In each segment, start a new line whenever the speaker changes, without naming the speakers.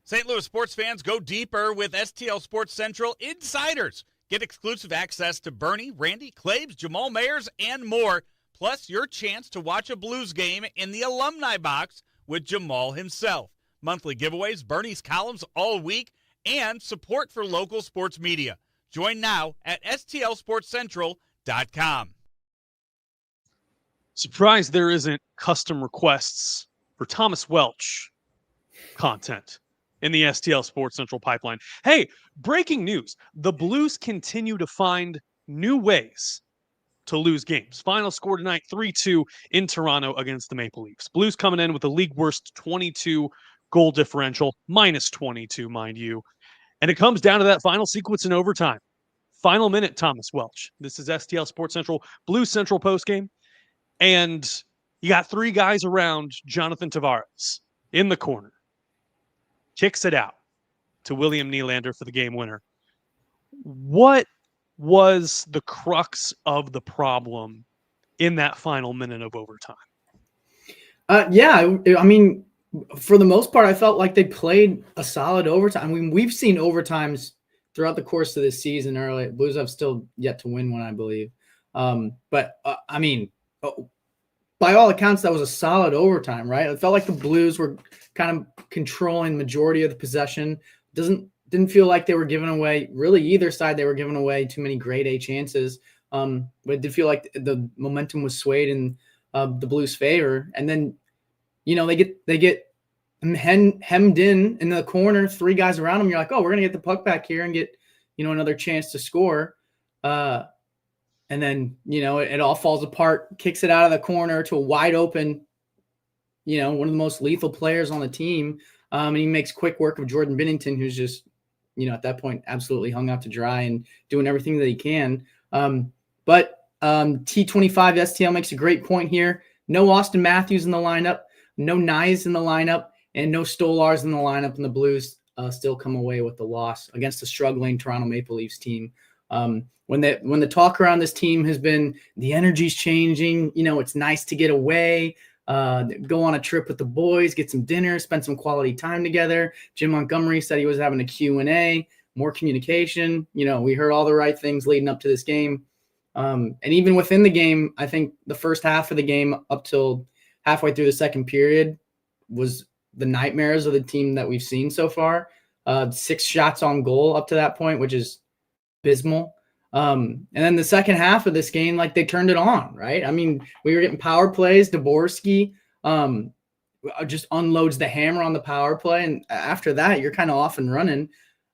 St. Louis sports fans, go deeper with STL Sports Central Insiders. Get exclusive access to Bernie, Randy, Claves, Jamal Mayers, and more, plus your chance to watch a Blues game in the alumni box with Jamal himself. Monthly giveaways, Bernie's columns all week, and support for local sports media. Join now at stlsportscentral.com.
Surprised there isn't custom requests for Thomas Welch content in the STL Sports Central pipeline. Hey, breaking news. The Blues continue to find new ways to lose games. Final score tonight, 3-2 in Toronto against the Maple Leafs. Blues coming in with the league worst 22 goal differential, minus 22, mind you. And it comes down to that final sequence in overtime. Final minute, Thomas Welch. This is STL Sports Central, Blues Central postgame. And you got three guys around Jonathan Tavares in the corner. Kicks it out to William Nylander for the game winner. What was the crux of the problem in that final minute of overtime?
I mean, for the most part, I felt like they played a solid overtime. I mean, we've seen overtimes throughout the course of this season. Early Blues have still yet to win one, I believe. But I mean, by all accounts, that was a solid overtime, right? It felt like the Blues were kind of controlling majority of the possession. Didn't feel like they were giving away, really either side, they were giving away too many grade A chances. But it did feel like the momentum was swayed in the Blues' favor. And then, you know, they get hemmed in the corner, three guys around them. You're like, oh, we're going to get the puck back here and get, you know, another chance to score. And then, you know, it all falls apart, kicks it out of the corner to a wide open, you know, one of the most lethal players on the team. And he makes quick work of Jordan Binnington, who's just, you know, at that point, absolutely hung out to dry and doing everything that he can. But T25 STL makes a great point here. No Austin Matthews in the lineup, no Nyes in the lineup, and no Stolars in the lineup. And the Blues still come away with the loss against a struggling Toronto Maple Leafs team. When the talk around this team has been the energy's changing, you know, it's nice to get away, go on a trip with the boys, get some dinner, spend some quality time together. Jim Montgomery said he was having a Q&A, more communication. You know, we heard all the right things leading up to this game. And even within the game, I think the first half of the game up till halfway through the second period was the nightmares of the team that we've seen so far. 6 shots on goal up to that point, which is abysmal. And then the second half of this game, like, they turned it on, right? I mean, we were getting power plays. Dvorský just unloads the hammer on the power play. And after that, you're kind of off and running.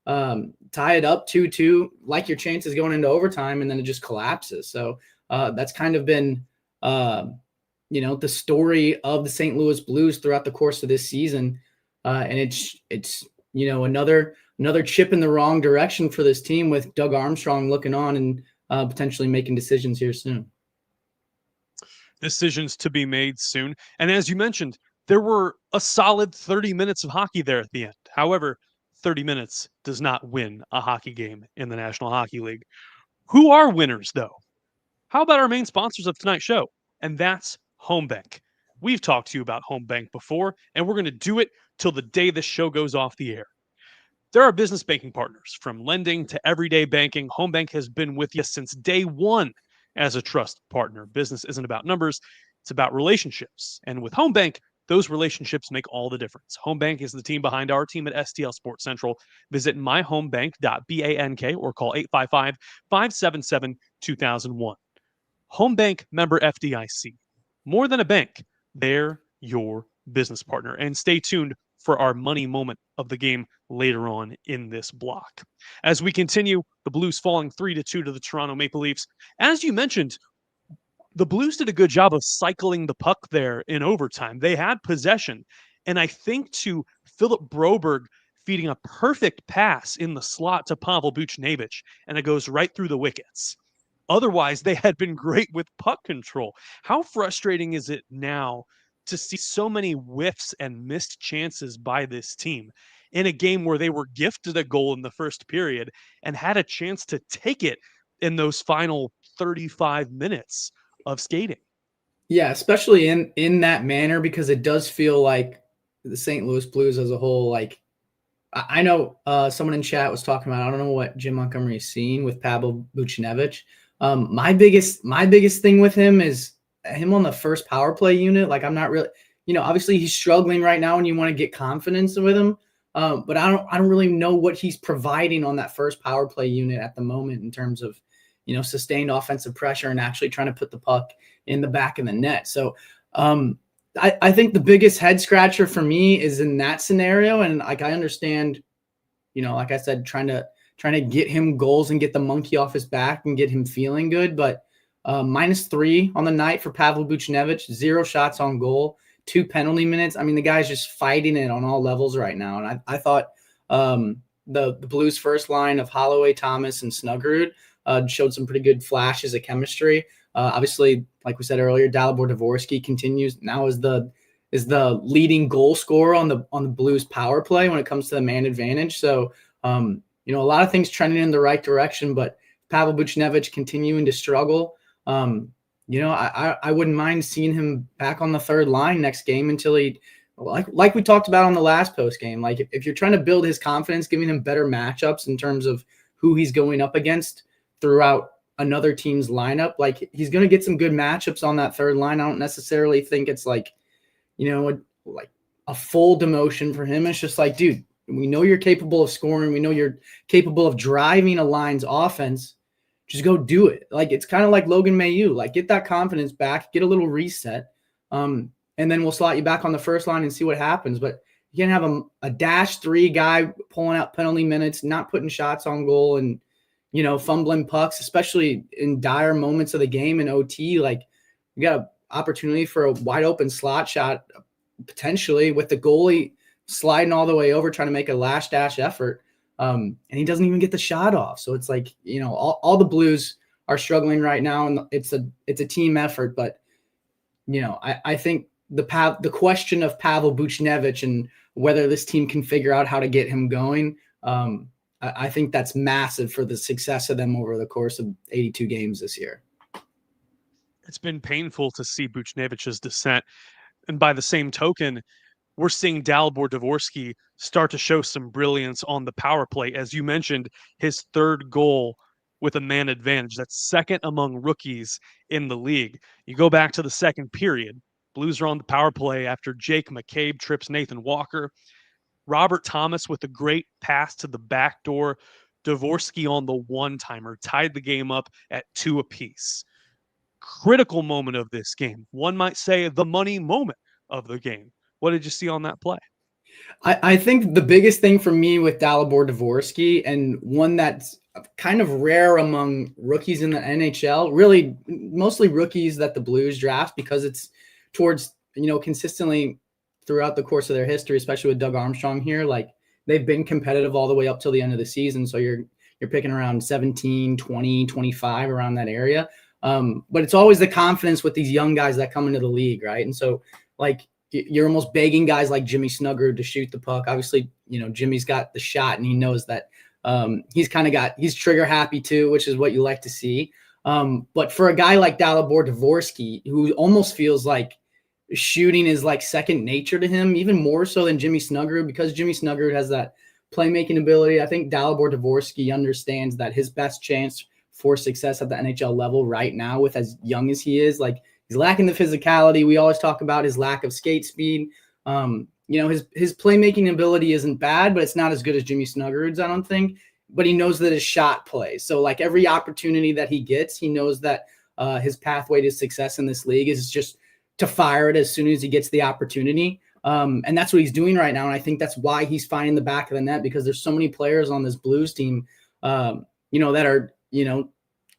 Tie it up 2-2, like your chances going into overtime, and then it just collapses. So that's kind of been, you know, the story of the St. Louis Blues throughout the course of this season. And it's you know, another chip in the wrong direction for this team, with Doug Armstrong looking on and potentially making decisions here soon.
Decisions to be made soon. And as you mentioned, there were a solid 30 minutes of hockey there at the end. However, 30 minutes does not win a hockey game in the National Hockey League. Who are winners, though? How about our main sponsors of tonight's show? And that's Home Bank. We've talked to you about Home Bank before, and we're going to do it till the day this show goes off the air. There are business banking partners. From lending to everyday banking, Home Bank has been with you since day one as a trust partner. Business isn't about numbers, it's about relationships. And with Home Bank, those relationships make all the difference. Home Bank is the team behind our team at STL Sports Central. Visit myhomebank.bank or call 855-577-2001. Home Bank, member FDIC. More than a bank, they're your business partner. And stay tuned for our money moment of the game later on in this block. As we continue, the Blues falling 3-2 to the Toronto Maple Leafs. As you mentioned, the Blues did a good job of cycling the puck there in overtime. They had possession, and I think to Philip Broberg feeding a perfect pass in the slot to Pavel Buchnevich, and it goes right through the wickets. Otherwise, they had been great with puck control. How frustrating is it now to see so many whiffs and missed chances by this team in a game where they were gifted a goal in the first period and had a chance to take it in those final 35 minutes of skating?
Yeah, especially in that manner, because it does feel like the St. Louis Blues as a whole, like, I know someone in chat was talking about, I don't know what Jim Montgomery's seen with Pavel Buchnevich. My biggest thing with him is him on the first power play unit. Like, I'm not really, obviously he's struggling right now and you want to get confidence with him. But I don't really know what he's providing on that first power play unit at the moment in terms of, sustained offensive pressure and actually trying to put the puck in the back of the net. So I think the biggest head scratcher for me is in that scenario. And like, I understand, like I said, trying to get him goals and get the monkey off his back and get him feeling good. But -3 on the night for Pavel Buchnevich, 0 shots on goal, 2 penalty minutes. I mean, the guy's just fighting it on all levels right now. And I thought the Blues first line of Holloway, Thomas, and Snuggerud showed some pretty good flashes of chemistry. Obviously, like we said earlier, Dalibor Dvorský continues now is the leading goal scorer on the Blues power play when it comes to the man advantage. So, a lot of things trending in the right direction, but Pavel Buchnevich continuing to struggle. I wouldn't mind seeing him back on the third line next game until he, like we talked about on the last post game. Like, if you're trying to build his confidence, giving him better matchups in terms of who he's going up against throughout another team's lineup, like, he's going to get some good matchups on that third line. I don't necessarily think it's like, like a full demotion for him. It's just like, dude, we know you're capable of scoring. We know you're capable of driving a line's offense. Just go do it. Like, it's kind of like Logan Mailloux. Like, get that confidence back, get a little reset, and then we'll slot you back on the first line and see what happens. But you can't have a -3 guy pulling out penalty minutes, not putting shots on goal, and fumbling pucks, especially in dire moments of the game in OT. Like, you got an opportunity for a wide open slot shot potentially with the goalie sliding all the way over, trying to make a last dash effort. And he doesn't even get the shot off. So it's like, all the Blues are struggling right now, and it's a team effort. But, I think the question of Pavel Buchnevich and whether this team can figure out how to get him going, I think that's massive for the success of them over the course of 82 games this year.
It's been painful to see Buchnevich's descent. And by the same token, we're seeing Dalibor Dvorský start to show some brilliance on the power play. As you mentioned, his third goal with a man advantage. That's second among rookies in the league. You go back to the second period. Blues are on the power play after Jake McCabe trips Nathan Walker. Robert Thomas with a great pass to the back door. Dvorský on the one-timer tied the game up at 2 apiece. Critical moment of this game. One might say the money moment of the game. What did you see on that play?
I think the biggest thing for me with Dalibor Dvorský, and one that's kind of rare among rookies in the NHL, really mostly rookies that the Blues draft, because it's towards, consistently throughout the course of their history, especially with Doug Armstrong here, like, they've been competitive all the way up till the end of the season. So you're picking around 17, 20, 25 around that area. But it's always the confidence with these young guys that come into the league, right? And so, like, you're almost begging guys like Jimmy Snuggerud to shoot the puck. Obviously, Jimmy's got the shot and he knows that he's trigger happy too, which is what you like to see. But for a guy like Dalibor Dvorský, who almost feels like shooting is like second nature to him, even more so than Jimmy Snuggerud, because Jimmy Snuggerud has that playmaking ability. I think Dalibor Dvorský understands that his best chance for success at the NHL level right now, with as young as he is, like, he's lacking the physicality. We always talk about his lack of skate speed. His playmaking ability isn't bad, but it's not as good as Jimmy Snuggerud's, I don't think. But he knows that his shot plays. So, like, every opportunity that he gets, he knows that his pathway to success in this league is just to fire it as soon as he gets the opportunity. And that's what he's doing right now. And I think that's why he's finding the back of the net, because there's so many players on this Blues team, that are,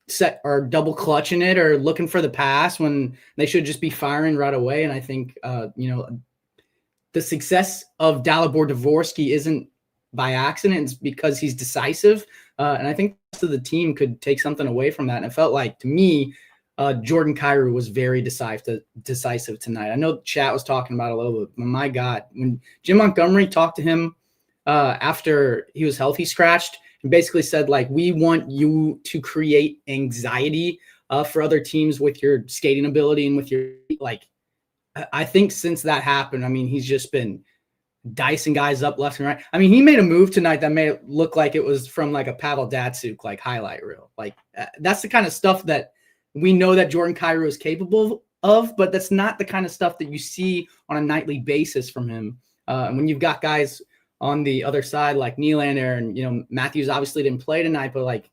set or double clutching it or looking for the pass when they should just be firing right away. And I think, the success of Dalibor Dvorský isn't by accident. It's because he's decisive. And I think the rest of the team could take something away from that. And it felt like, to me, Jordan Kyrou was very decisive tonight. I know chat was talking about it a little bit, but my God, when Jim Montgomery talked to him after he was healthy scratched, and basically said, like, we want you to create anxiety for other teams with your skating ability and with your, like, I think since that happened, I mean, he's just been dicing guys up left and right. I mean, he made a move tonight that made it look like it was from like a Pavel Datsuk like highlight reel. Like that's the kind of stuff that we know that Jordan Kyrou is capable of, but that's not the kind of stuff that you see on a nightly basis from him. And when you've got guys on the other side like Nylander and Matthews obviously didn't play tonight, but like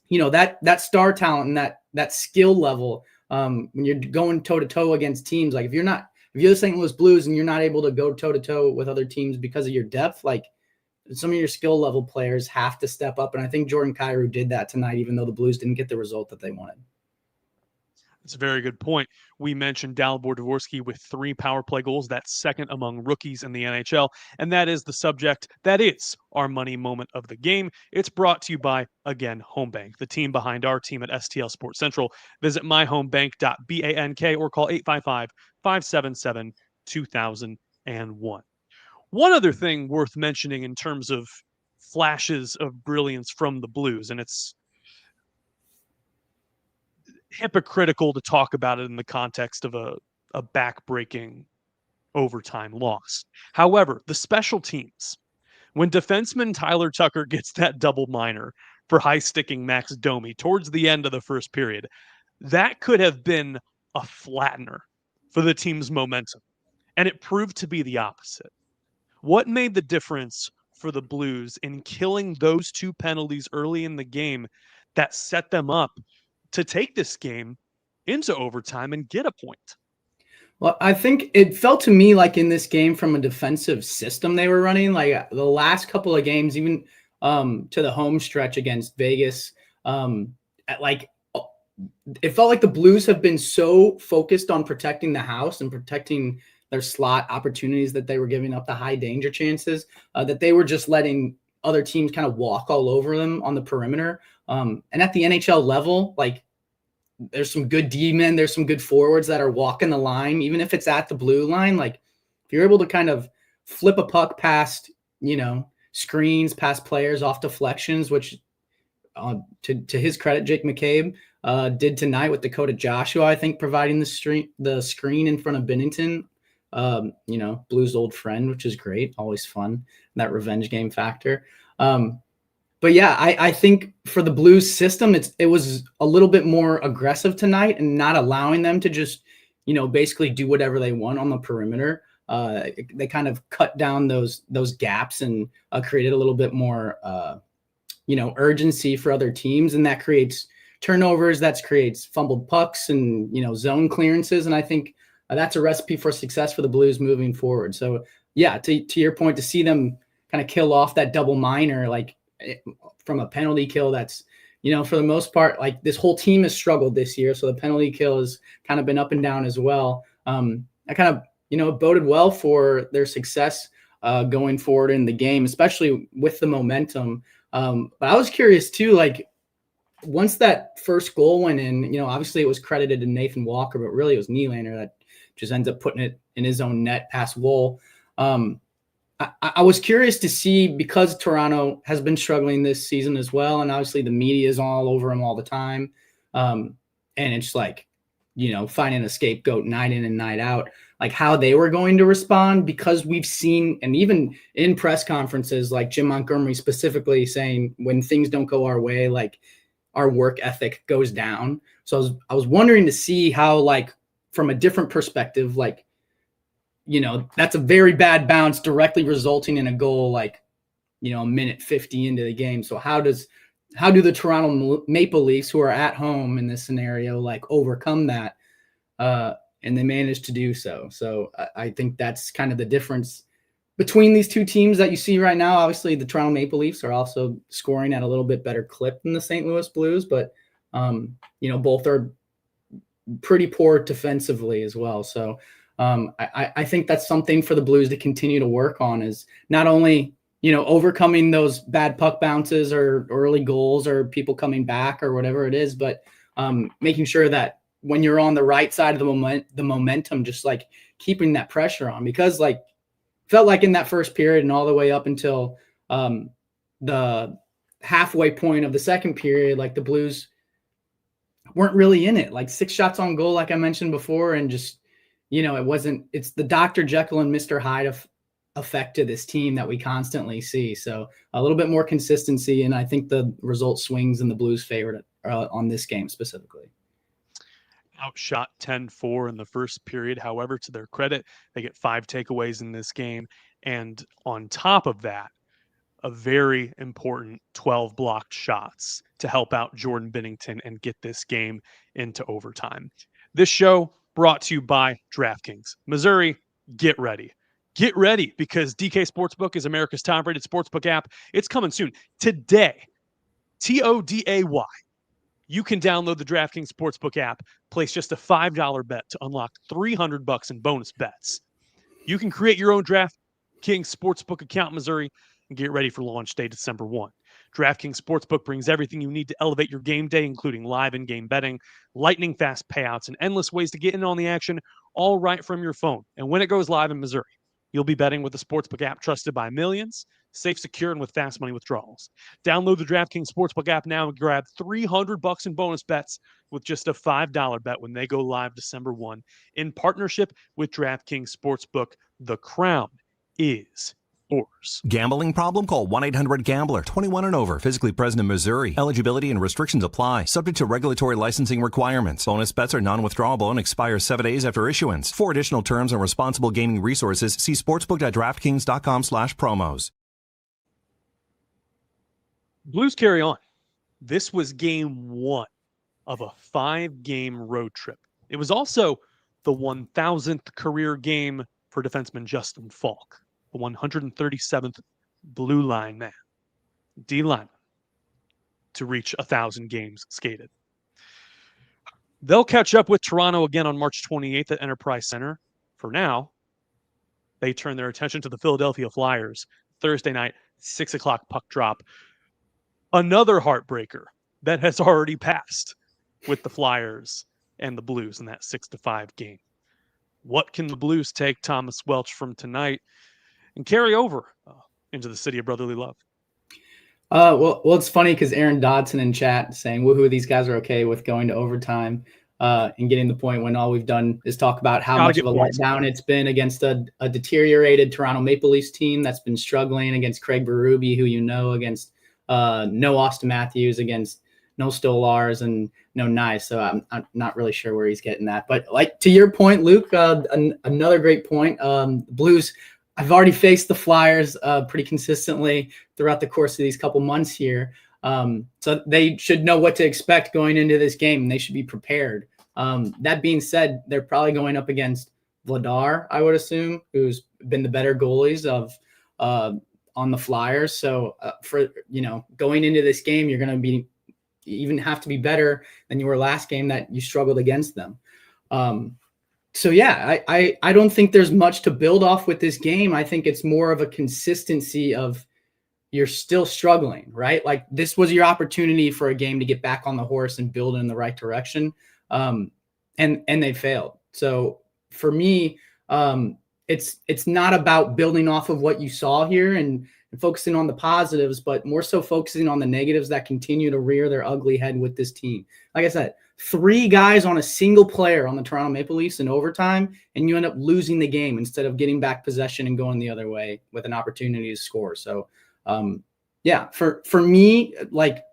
that star talent and that skill level, when you're going toe to toe against teams, like if you're the St. Louis Blues and you're not able to go toe to toe with other teams because of your depth, like some of your skill level players have to step up. And I think Jordan Kyrou did that tonight, even though the Blues didn't get the result that they wanted.
That's a very good point. We mentioned Dalibor Dvorský with 3 power play goals. That's second among rookies in the NHL. And that is the subject. That is our money moment of the game. It's brought to you by, again, Home Bank, the team behind our team at STL Sports Central. Visit myhomebank.bank or call 855-577-2001. One other thing worth mentioning in terms of flashes of brilliance from the Blues, and it's hypocritical to talk about it in the context of a back-breaking overtime loss. However, the special teams, when defenseman Tyler Tucker gets that double minor for high-sticking Max Domi towards the end of the first period, that could have been a flattener for the team's momentum, and it proved to be the opposite. What made the difference for the Blues in killing those 2 penalties early in the game that set them up to take this game into overtime and get a point?
Well, I think it felt to me like in this game from a defensive system they were running, like the last couple of games, even to the home stretch against Vegas, it felt like the Blues have been so focused on protecting the house and protecting their slot opportunities that they were giving up the high danger chances, that they were just letting other teams kind of walk all over them on the perimeter. And at the NHL level, like there's some good D-men, there's some good forwards that are walking the line, even if it's at the blue line. Like if you're able to kind of flip a puck past, screens, past players off deflections, which to his credit, Jake McCabe did tonight with Dakota Joshua, I think, providing the screen in front of Binnington, Blues' old friend, which is great, always fun, that revenge game factor. But yeah, I think for the Blues system, it was a little bit more aggressive tonight and not allowing them to just, basically do whatever they want on the perimeter. They kind of cut down those gaps and created a little bit more, urgency for other teams, and that creates turnovers, that creates fumbled pucks and zone clearances, and I think that's a recipe for success for the Blues moving forward. So yeah, to your point, to see them kind of kill off that double minor, like from a penalty kill, that's for the most part, like this whole team has struggled this year, so the penalty kill has kind of been up and down as well. I kind of boded well for their success going forward in the game, especially with the momentum. But I was curious too, like once that first goal went in, obviously it was credited to Nathan Walker, but really it was Nylander that just ends up putting it in his own net past Woll. I was curious to see, because Toronto has been struggling this season as well, and obviously the media is all over him all the time, and it's like, finding a scapegoat night in and night out, like how they were going to respond, because we've seen, and even in press conferences, like Jim Montgomery specifically saying when things don't go our way, like our work ethic goes down. So I was wondering to see how, like from a different perspective, like, that's a very bad bounce directly resulting in a goal, like, a minute 50 into the game. So how do the Toronto Maple Leafs, who are at home in this scenario, like overcome that? And they managed to do so. So I think that's kind of the difference between these two teams that you see right now. Obviously the Toronto Maple Leafs are also scoring at a little bit better clip than the St. Louis Blues, but both are pretty poor defensively as well. So I think that's something for the Blues to continue to work on, is not only, overcoming those bad puck bounces or early goals or people coming back or whatever it is, but making sure that when you're on the right side of the momentum, just like keeping that pressure on, because like felt like in that first period and all the way up until the halfway point of the second period, like the Blues weren't really in it, like 6 shots on goal, like I mentioned before. And just, it's the Dr. Jekyll and Mr. Hyde effect to this team that we constantly see. So a little bit more consistency, and I think the result swings in the Blues' favor on this game specifically.
Outshot 10-4 in the first period. However, to their credit, they get 5 takeaways in this game. And on top of that, a very important 12 blocked shots to help out Jordan Binnington and get this game into overtime. This show brought to you by DraftKings. Missouri, get ready. Get ready because DK Sportsbook is America's top-rated sportsbook app. It's coming soon. Today, Today, you can download the DraftKings Sportsbook app, place just a $5 bet to unlock $300 in bonus bets. You can create your own DraftKings Sportsbook account in Missouri and get ready for launch day December 1. DraftKings Sportsbook brings everything you need to elevate your game day, including live in-game betting, lightning-fast payouts, and endless ways to get in on the action, all right from your phone. And when it goes live in Missouri, you'll be betting with a sportsbook app trusted by millions, safe, secure, and with fast money withdrawals. Download the DraftKings Sportsbook app now and grab $300 in bonus bets with just a $5 bet when they go live December 1 in partnership with DraftKings Sportsbook. The crown is yours.
Gambling problem? Call 1-800-GAMBLER. 21 and over. Physically present in Missouri. Eligibility and restrictions apply. Subject to regulatory licensing requirements. Bonus bets are non-withdrawable and expire 7 days after issuance. For additional terms and responsible gaming resources, see sportsbook.draftkings.com/promos.
Blues carry on. This was game 1 of a 5-game road trip. It was also the 1,000th career game for defenseman Justin Falk, the 137th blue line man, D lineman, to reach 1,000 games skated. They'll catch up with Toronto again on March 28th at Enterprise Center. For now, they turn their attention to the Philadelphia Flyers Thursday night, 6 o'clock puck drop. Another heartbreaker that has already passed with the Flyers and the Blues in that 6-5 game. What can the Blues take Thomas Welch from tonight and carry over into the city of brotherly love?
Well, it's funny because Aaron Dodson in chat saying, woohoo, these guys are okay with going to overtime and getting the point when all we've done is talk about how much of a letdown it's been against a deteriorated Toronto Maple Leafs team that's been struggling against Craig Berube, who you know, against no Austin Matthews, against no Stolars and no Nice. So I'm not really sure where he's getting that. But like to your point, Luke, another great point. Blues, I've already faced the Flyers pretty consistently throughout the course of these couple months here. So they should know what to expect going into this game, and they should be prepared. That being said, they're probably going up against Vladar, I would assume, who's been the better goalies of on the Flyers. So for going into this game, you're going to even have to be better than you were last game that you struggled against them. So yeah, I don't think there's much to build off with this game. I think it's more of a consistency of you're still struggling, right? Like this was your opportunity for a game to get back on the horse and build in the right direction. And they failed. So for me, it's not about building off of what you saw here and focusing on the positives, but more so focusing on the negatives that continue to rear their ugly head with this team. Like I said, 3 guys on a single player on the Toronto Maple Leafs in overtime, and you end up losing the game instead of getting back possession and going the other way with an opportunity to score. So, yeah, for me, like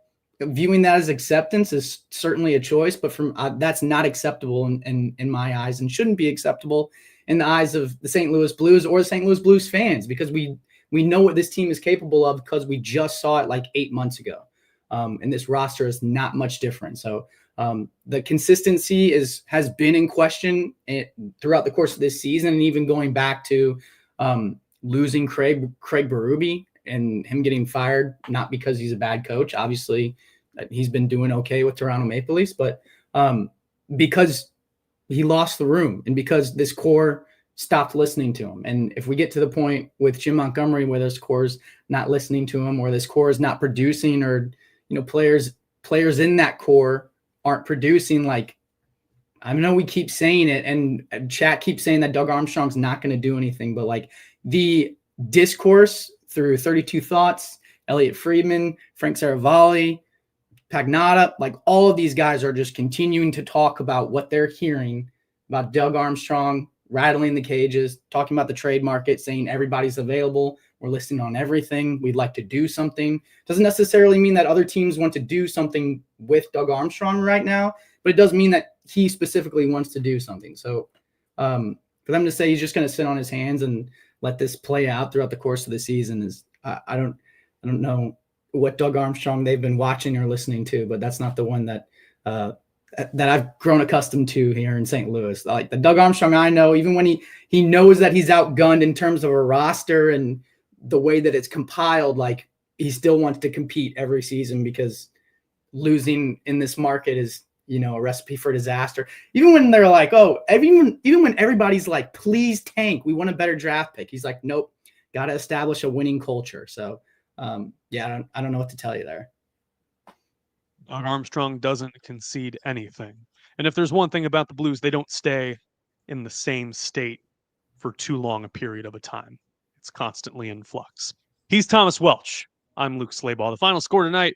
viewing that as acceptance is certainly a choice, but that's not acceptable in my eyes and shouldn't be acceptable in the eyes of the St. Louis Blues or the St. Louis Blues fans, because we know what this team is capable of because we just saw it like 8 months ago. And this roster is not much different. So the consistency has been in question throughout the course of this season, and even going back to losing Craig Berube and him getting fired, not because he's a bad coach. Obviously, he's been doing okay with Toronto Maple Leafs, but because he lost the room and because this core stopped listening to him. And if we get to the point with Jim Montgomery where this core is not listening to him, or this core is not producing, or players in that core aren't producing, like I know we keep saying it, and chat keeps saying that Doug Armstrong's not going to do anything, but like the discourse through 32 Thoughts, Elliot Friedman, Frank Saravalli, Pagnotta, like all of these guys are just continuing to talk about what they're hearing about Doug Armstrong, rattling the cages, talking about the trade market, saying everybody's available. We're listing on everything. We'd like to do something. Doesn't necessarily mean that other teams want to do something with Doug Armstrong right now, but it does mean that he specifically wants to do something. So for them to say he's just going to sit on his hands and let this play out throughout the course of the season is I don't know what Doug Armstrong they've been watching or listening to, but that's not the one that I've grown accustomed to here in St. Louis. Like the Doug Armstrong I know, even when he knows that he's outgunned in terms of a roster and the way that it's compiled, like he still wants to compete every season because losing in this market is, a recipe for disaster. Even when they're like, oh, even when everybody's like, please tank, we want a better draft pick. He's like, nope, got to establish a winning culture. So I don't know what to tell you there.
Doug Armstrong doesn't concede anything. And if there's one thing about the Blues, they don't stay in the same state for too long a period of a time. It's constantly in flux. He's Thomas Welch. I'm Luke Slabaugh. The final score tonight,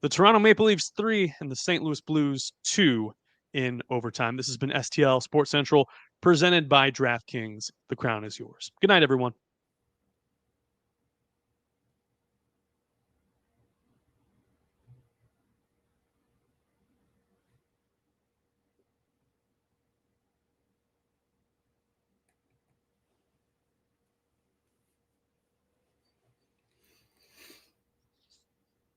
the Toronto Maple Leafs 3 and the St. Louis Blues 2 in overtime. This has been STL Sports Central, presented by DraftKings. The crown is yours. Good night, everyone.